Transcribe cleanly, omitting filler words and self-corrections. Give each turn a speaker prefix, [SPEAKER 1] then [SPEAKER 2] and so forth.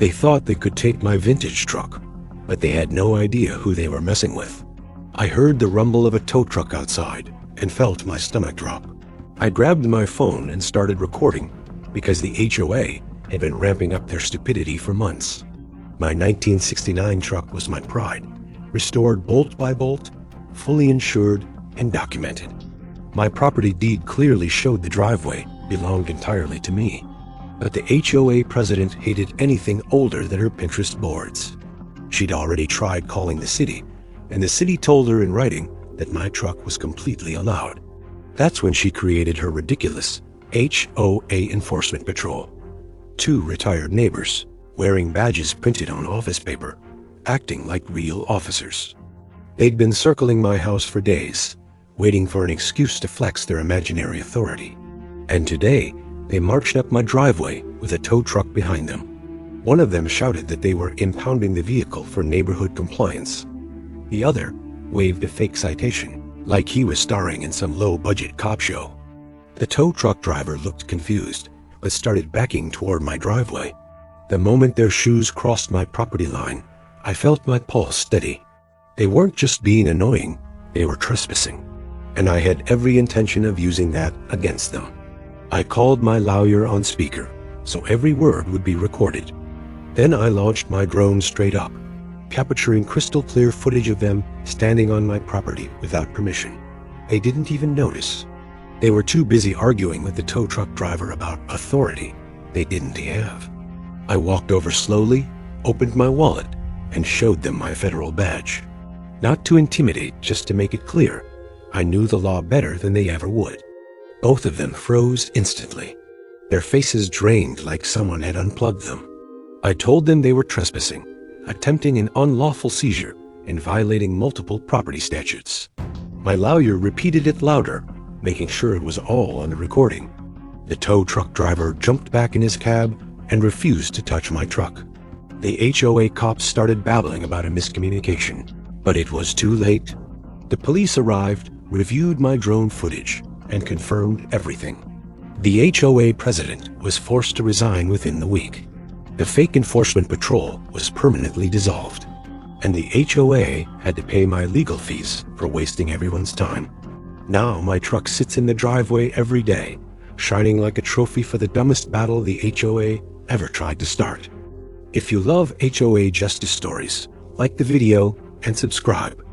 [SPEAKER 1] They thought they could take my vintage truck, but they had no idea who they were messing with. I heard the rumble of a tow truck outside and felt my stomach drop. I grabbed my phone and started recording because the HOA had been ramping up their stupidity for months. My 1969 truck was my pride, restored bolt by bolt, fully insured and documented. My property deed clearly showed the driveway belonged entirely to me. But the HOA president hated anything older than her Pinterest boards. She'd already tried calling the city, and the city told her in writing that my truck was completely allowed. That's when she created her ridiculous HOA enforcement patrol. 2 retired neighbors, wearing badges printed on office paper, acting like real officers. They'd been circling my house for days, waiting for an excuse to flex their imaginary authority. And today, they marched up my driveway with a tow truck behind them. One of them shouted that they were impounding the vehicle for neighborhood compliance. The other waved a fake citation, like he was starring in some low-budget cop show. The tow truck driver looked confused, but started backing toward my driveway. The moment their shoes crossed my property line, I felt my pulse steady. They weren't just being annoying, they were trespassing. And I had every intention of using that against them. I called my lawyer on speaker, so every word would be recorded. Then I launched my drone straight up, capturing crystal clear footage of them standing on my property without permission. They didn't even notice. They were too busy arguing with the tow truck driver about authority they didn't have. I walked over slowly, opened my wallet, and showed them my federal badge. Not to intimidate, just to make it clear, I knew the law better than they ever would. Both of them froze instantly. Their faces drained like someone had unplugged them. I told them they were trespassing, attempting an unlawful seizure, and violating multiple property statutes. My lawyer repeated it louder, making sure it was all on the recording. The tow truck driver jumped back in his cab and refused to touch my truck. The HOA cops started babbling about a miscommunication, but it was too late. The police arrived, reviewed my drone footage, and confirmed everything. The HOA president was forced to resign within the week. The fake enforcement patrol was permanently dissolved, and the HOA had to pay my legal fees for wasting everyone's time. Now my truck sits in the driveway every day, shining like a trophy for the dumbest battle the HOA ever tried to start. If you love HOA justice stories, like the video and subscribe.